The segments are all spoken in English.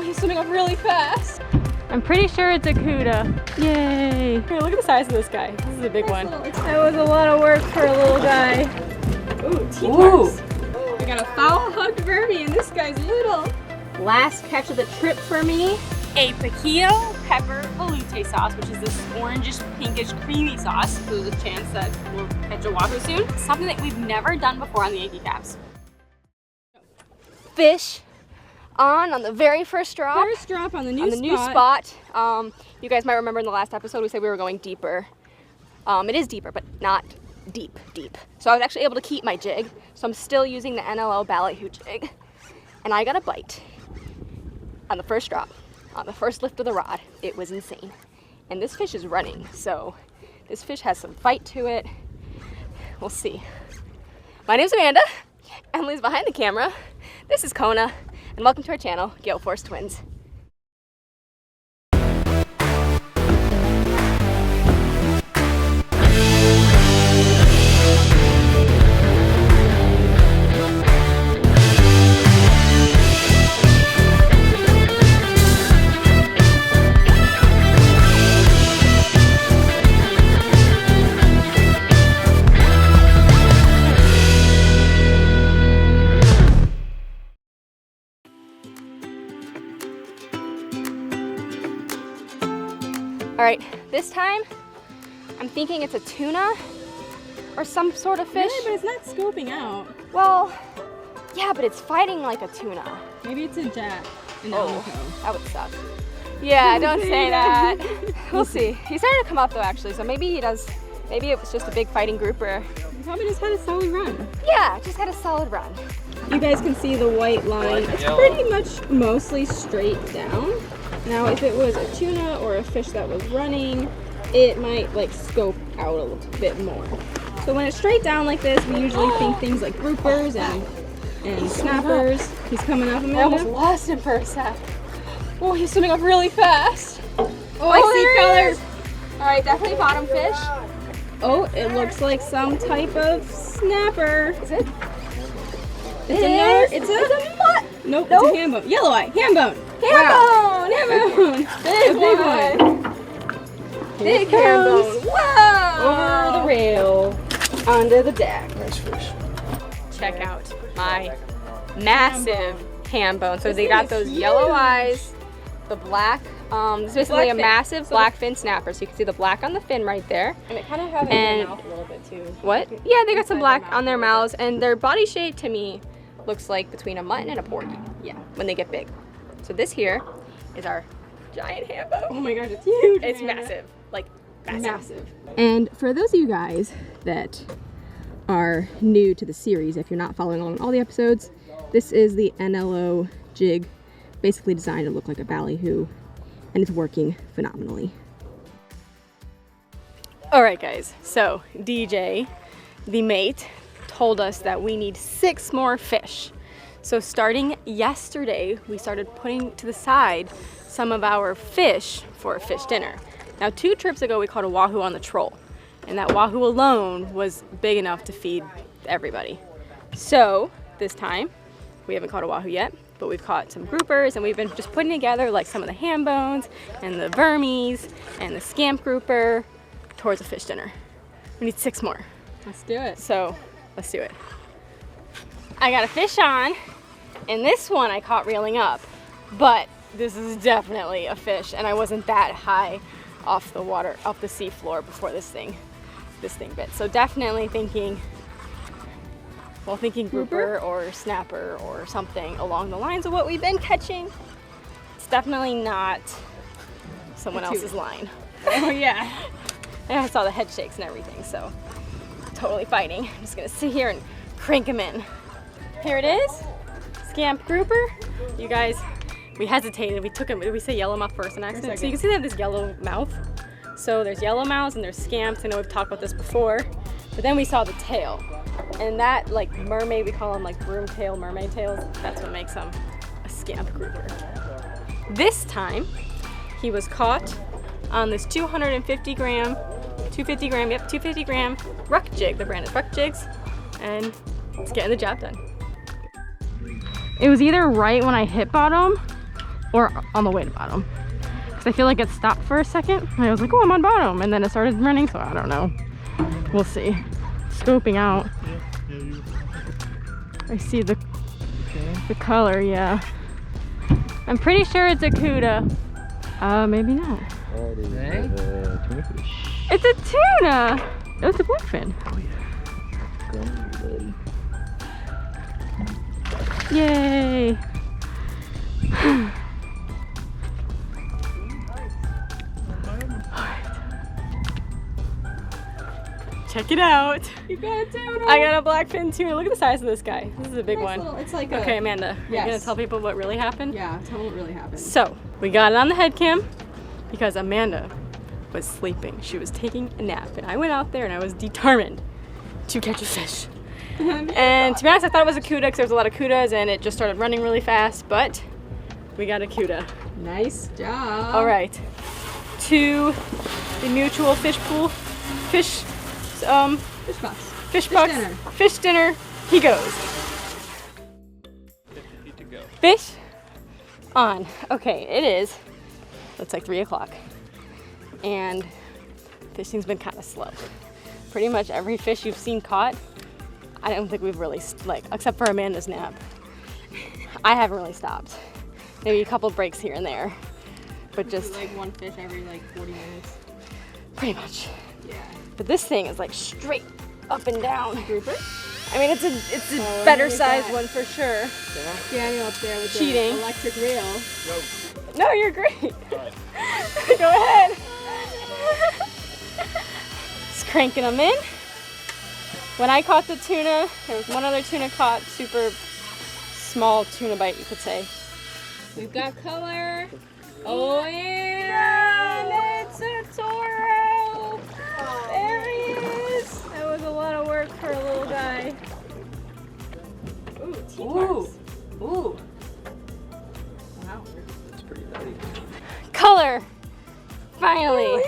he's swimming up really fast. I'm pretty sure it's a cuda. Yay. Here, look at the size of this guy. This is a big one. That was a lot of work for a little guy. Ooh, T-marks. We got a foul-hooked vermi and this guy's little. Last catch of the trip for me. A piquillo pepper veloute sauce, which is this orangish, pinkish, creamy sauce. So there's a chance that we'll catch a wahoo soon. Something that we've never done before on the Yankee Capts. Fish on the very first drop. First drop on the new spot. You guys might remember in the last episode we said we were going deeper. It is deeper, but not deep. So I was actually able to keep my jig. So I'm still using the NLO ballyhoo jig. And I got a bite on the first drop, on the first lift of the rod. It was insane. And this fish is running, so this fish has some fight to it. We'll see. My name's Amanda. Emily's behind the camera. This is Kona, and welcome to our channel, Gale Force Twins. All right, this time I'm thinking it's a tuna or some sort of fish. Really? But it's not scoping out. Well, yeah, but it's fighting like a tuna. Maybe it's a jack. Oh, that would suck. Yeah, don't say that. We'll see. He's starting to come up though, actually, so maybe he does. Maybe it was just a big fighting grouper. He probably just had a solid run. Yeah, just had a solid run. You guys can see the white line. It's pretty much mostly straight down. Now, if it was a tuna or a fish that was running, it might like scope out a little bit more. So when it's straight down like this, we usually think things like groupers and snappers. He's coming up, Amanda. I almost lost him for a sec. Oh, he's swimming up really fast. Oh, I see colors. All right, definitely bottom fish. Oh, it looks like some type of snapper. Is it? It's a what? Nope, it's a hambone. Yellow eye, hambone. Hambone! Hambone! Big one! Big hambone! Wow! Over the rail, under the deck. Nice fish. Check out my massive hambone. So they got those yellow eyes, the black. It's basically a massive blackfin snapper. So you can see the black on the fin right there. And it kind of has in their mouth a little bit too. What? Yeah, they got some black on their mouths, and their body shape to me looks like between a mutton and a porgy. Yeah, when they get big. So this here is our giant hambone. Oh my gosh, it's huge. It's massive, like massive. And for those of you guys that are new to the series, if you're not following along all the episodes, this is the NLO jig, basically designed to look like a ballyhoo, and it's working phenomenally. All right, guys. So DJ, the mate, told us that we need 6 more fish. So starting yesterday, we started putting to the side some of our fish for a fish dinner. Now 2 trips ago, we caught a wahoo on the troll, and that wahoo alone was big enough to feed everybody. So this time, we haven't caught a wahoo yet, but we've caught some groupers, and we've been just putting together like some of the hambones and the vermies and the scamp grouper towards a fish dinner. We need 6 more. Let's do it. So let's do it. I got a fish on, and this one I caught reeling up, but this is definitely a fish, and I wasn't that high off the water, off the sea floor before this thing bit. So definitely thinking grouper or snapper or something along the lines of what we've been catching. It's definitely not someone else's line. Oh yeah. And I saw the head shakes and everything, so totally fighting. I'm just gonna sit here and crank him in. Here it is, scamp grouper. You guys, we hesitated. We took him. Did we say yellowmouth first on accident? So you can see they have this yellow mouth. So there's yellowmouths and there's scamps. I know we've talked about this before, but then we saw the tail, and that like mermaid, we call them like broom tail, mermaid tails. That's what makes them a scamp grouper. This time, he was caught on this 250 gram ruck jig. The brand is Ruck Jigs, and it's getting the job done. It was either right when I hit bottom or on the way to bottom. Because I feel like it stopped for a second. And I was like, oh, I'm on bottom. And then it started running, so I don't know. We'll see. Scoping out. I see the color, yeah. I'm pretty sure it's a cuda. Maybe not. It is a tuna fish. It's a tuna! Oh, it's a blackfin. Oh yeah. Yay! Check it out. You got a tuna. I got a blackfin tuna. Look at the size of this guy. This is a big one. It's like a... Okay, Amanda, Yes. you're gonna tell people what really happened? Yeah, tell me what really happened. So, we got it on the head cam because Amanda was sleeping. She was taking a nap, and I went out there and I was determined to catch a fish. And to be honest, I thought it was a cuda because there was a lot of cudas and it just started running really fast, but we got a cuda. Nice job. All right, to the mutual fish pool, fish box. fish box, dinner. fish dinner, he goes. 50 feet to go. Fish on. Okay, it is. It's like 3 o'clock. And fishing's been kind of slow. Pretty much every fish you've seen caught, I don't think we've really, except for Amanda's nap. I haven't really stopped. Maybe a couple breaks here and there. But just like one fish every like 40 minutes. pretty much. Yeah. But this thing is like straight up and down. Grouper? I mean, it's a Oh, better look at sized that. one for sure. Daniel up there with Cheating. the electric reel. No, you're great. Go ahead. Just cranking them in. When I caught the tuna, there was one other tuna caught, super small tuna bite, you could say. We've got color. Oh yeah! It's a toro. There he is. That was a lot of work for a little guy. Ooh, teeth Ooh. marks. Ooh. Wow. It's pretty nutty. Color. Finally.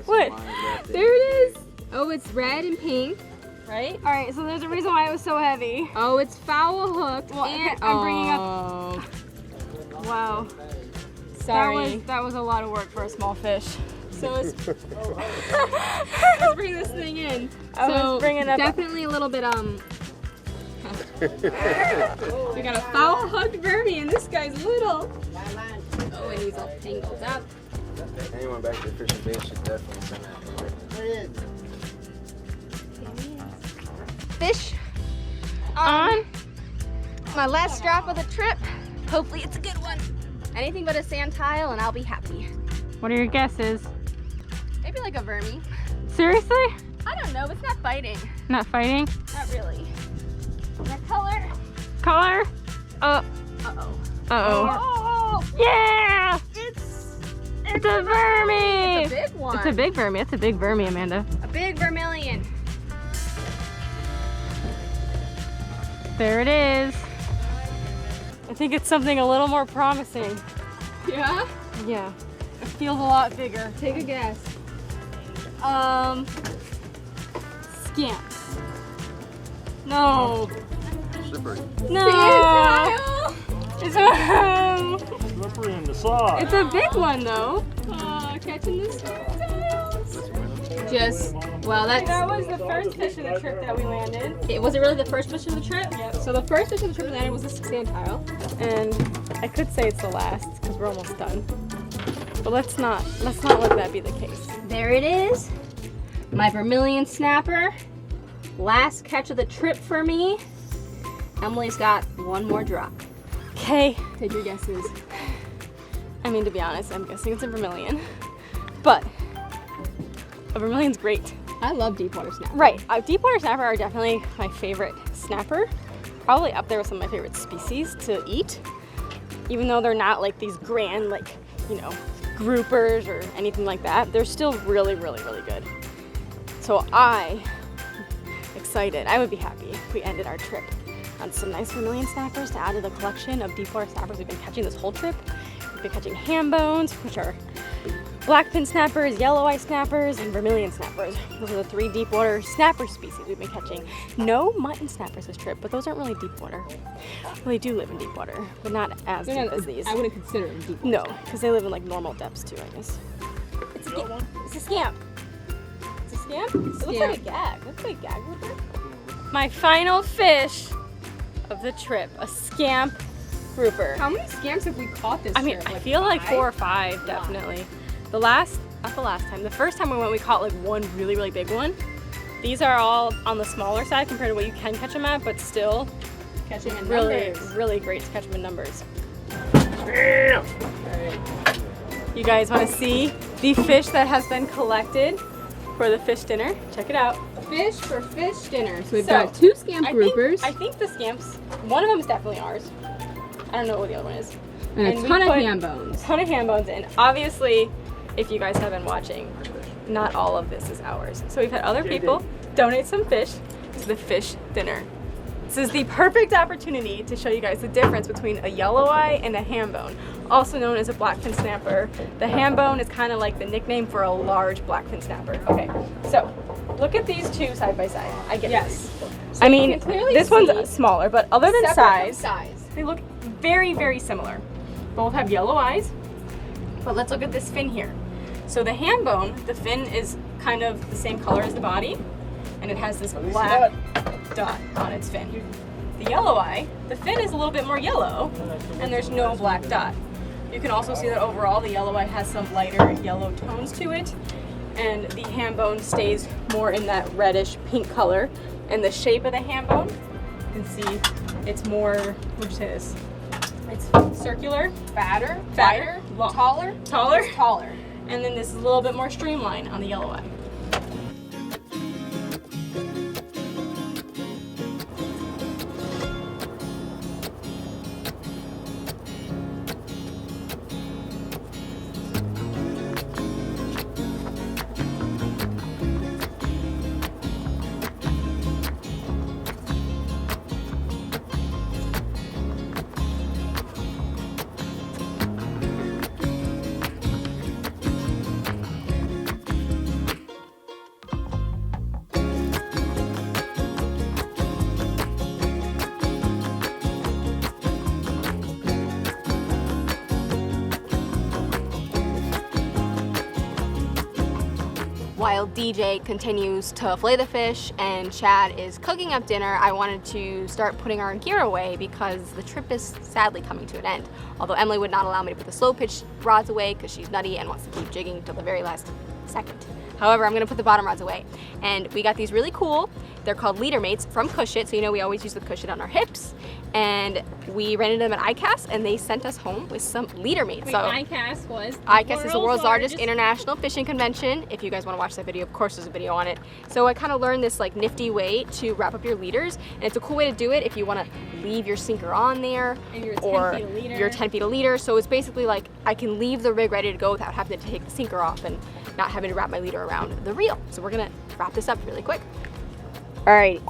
What? There it is. Oh, it's red and pink. Right? All right, so there's a reason why it was so heavy. Oh, it's foul hooked. Well, and I'm bringing up- oh. Wow. Sorry. That was a lot of work for a small fish. So let's bring this thing in. I was bringing up- definitely a little bit we got a foul hooked vermi and this guy's little. Oh, and he's all tangled up. Anyone back there fishing bait should definitely send that. Fish on my last drop of the trip. Hopefully it's a good one. Anything but a sand tile and I'll be happy. What are your guesses? Maybe like a vermi. Seriously? I don't know, it's not biting. Not fighting? Not really. The color. Color? Uh-oh. Uh-oh. Oh, Yeah! it's It's a vermi! a big one. It's a big vermi. It's a big vermi, Amanda. A big vermilion. There it is. I think it's something a little more promising. Yeah? Yeah. It feels a lot bigger. Take a guess. Scamps. No. Slippery. No. It's a, Slippery in the sauce. it's a big one though. Catching this just, well, That was the first fish of the trip that we landed. was it really the first fish of the trip? Yep. So the first fish of the trip we landed was a sand tile. And I could say it's the last because we're almost done. But let's not let that be the case. There it is. My vermilion snapper. Last catch of the trip for me. Emily's got one more drop. Okay. Take your guesses. I mean, to be honest, I'm guessing it's a vermilion. But a vermilion's great. I love deep water snapper. Right. Deep water snapper are definitely my favorite snapper. Probably up there with some of my favorite species to eat. Even though they're not like these grand, like, you know, groupers or anything like that, they're still really, really, really good. So excited. I would be happy if we ended our trip on some nice vermilion snappers to add to the collection of deep water snappers we've been catching this whole trip. We've been catching hambones, which are blackfin snappers, yellow eye snappers, and vermilion snappers. Those are the 3 deep water snapper species we've been catching. No mutton snappers this trip, but those aren't really deep water. Well, they do live in deep water, but not as deep as these. I wouldn't consider them deep water. No, because they live in like normal depths too, I guess. It's a scamp. It's a scamp? It looks like a gag. Looks like a gag grouper. My final fish of the trip, a scamp grouper. How many scamps have we caught this I mean, trip? I feel like 4 or 5, definitely. Not the last time. The first time we went, we caught like one really, really big one. These are all on the smaller side compared to what you can catch them at, but still Catch them in really, numbers. really great to catch them in numbers. Damn! You guys want to see the fish that has been collected for the fish dinner? Check it out. Fish for fish dinner. So we've So, got 2 scamp groupers. I think the scamps, one of them is definitely ours. I don't know what the other one is. and and a we ton of put- ham bones. Ton of ham bones in. Obviously, if you guys have been watching, not all of this is ours. So we've had other people donate some fish to the fish dinner. This is the perfect opportunity to show you guys the difference between a yellow eye and a ham bone, also known as a blackfin snapper. The ham bone is kind of like the nickname for a large blackfin snapper. Okay, so look at these 2 side by side. I get Yes. this. I mean, can clearly this see one's smaller, but other than Separate size, they look very, very similar. Both have yellow eyes, but let's look at this fin here. So the ham bone, the fin is kind of the same color as the body, and it has this black dot on its fin. The yellow eye, the fin is a little bit more yellow, and there's no black dot. You can also see that overall the yellow eye has some lighter yellow tones to it, and the ham bone stays more in that reddish pink color. And the shape of the ham bone, you can see it's more, what'd you say this? It's circular, fatter, long. taller, taller, and then this is a little bit more streamlined on the yellow eye. While DJ continues to fillet the fish and Chad is cooking up dinner, I wanted to start putting our gear away because the trip is sadly coming to an end. Although Emily would not allow me to put the slow pitch rods away because she's nutty and wants to keep jigging till the very last second. However, I'm gonna put the bottom rods away. And we got these really cool, they're called leader mates from Cushit. So you know we always use the Cushit on our hips. And we rented them at ICAST and they sent us home with some leader mates. So ICAST was ICAST is the world's largest international fishing convention. If you guys want to watch that video, of course there's a video on it. So I kind of learned this like nifty way to wrap up your leaders, and it's a cool way to do it if you want to leave your sinker on there, And you're 10 or feet a leader. you're 10 feet a leader. So it's basically like I can leave the rig ready to go without having to take the sinker off and not having to wrap my leader around the reel. So we're gonna wrap this up really quick. Alright,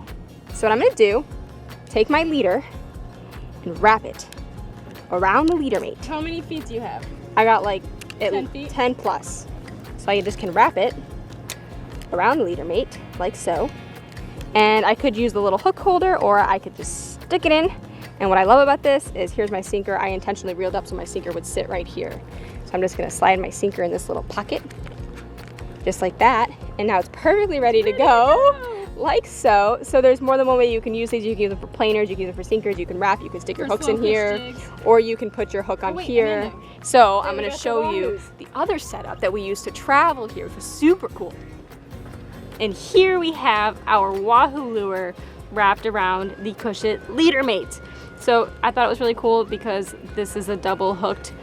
so what I'm gonna do, take my leader and wrap it around the leader mate. How many feet do you have? I got like 10 feet? 10 plus. So I just can wrap it around the leader mate, like so. And I could use the little hook holder or I could just stick it in. And what I love about this is here's my sinker. I intentionally reeled up so my sinker would sit right here. So I'm just gonna slide my sinker in this little pocket, just like that. And now it's perfectly ready to go. Like so. So there's more than one way you can use these. You can use them for planers, you can use them for sinkers, you can wrap, you can stick your hooks in here, or you can put your hook on here. Amanda. So I'm we gonna got the show you wahoos. the other setup that we use to travel here, which is super cool. And here we have our wahoo lure wrapped around the Cushit leader mate. So I thought it was really cool because this is a double hooked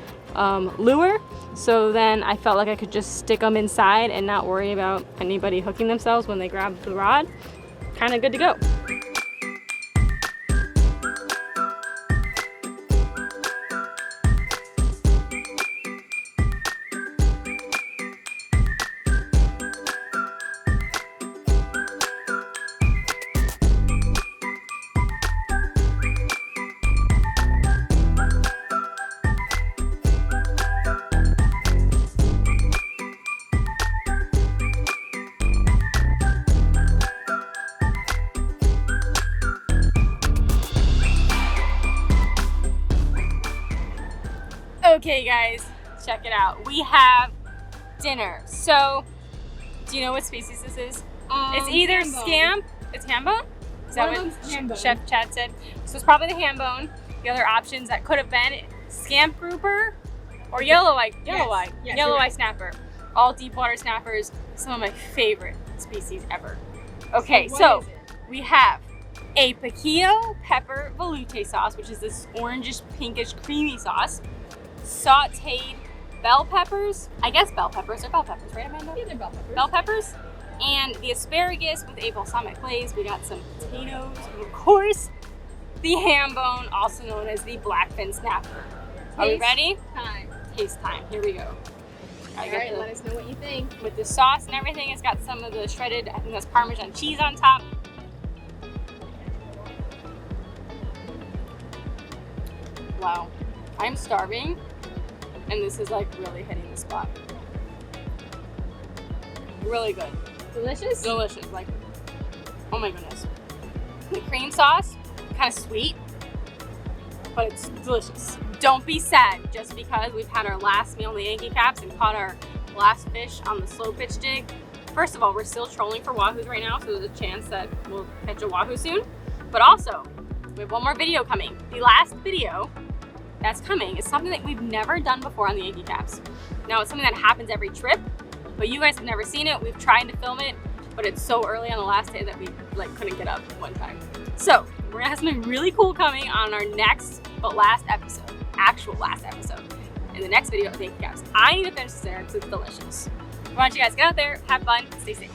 lure. So then I felt like I could just stick them inside and not worry about anybody hooking themselves when they grab the rod. Kind of good to go. Okay guys, check it out. We have dinner. So, do you know what species this is? It's either Hambone. scamp, it's hambone? Is that One of what them's hambone. Chef Chad said? So it's probably the hambone. The other options that could have been scamp grouper or yellow eye snapper. All deep water snappers, some of my favorite species ever. Okay, so we have a piquillo pepper velouté sauce, which is this orangish, pinkish, creamy sauce. Sauteed bell peppers. I guess bell peppers are bell peppers, right, Amanda? Yeah, they're bell peppers. Bell peppers. And the asparagus with a balsamic glaze. We got some potatoes, and of course, the hambone, also known as the blackfin snapper. Are we ready? Time. Taste time. Here we go. All right, let us know what you think. With the sauce and everything, it's got some of the shredded, I think that's Parmesan cheese on top. Wow, I'm starving, and this is like really hitting the spot. Really good. Delicious? Delicious, like, oh my goodness. The cream sauce, kind of sweet, but it's delicious. Don't be sad just because we've had our last meal in the Yankee Capts and caught our last fish on the slow pitch jig. First of all, we're still trolling for wahoos right now, so there's a chance that we'll catch a wahoo soon. But also, we have one more video coming. The last video that's coming is something that we've never done before on the Yankee Capts. Now, it's something that happens every trip, but you guys have never seen it. We've tried to film it, but it's so early on the last day that we couldn't get up one time. So we're gonna have something really cool coming on our next but last episode, actual last episode. In the next video of the Yankee Capts. I need to finish this dinner because it's delicious. I want you guys to get out there, have fun, stay safe.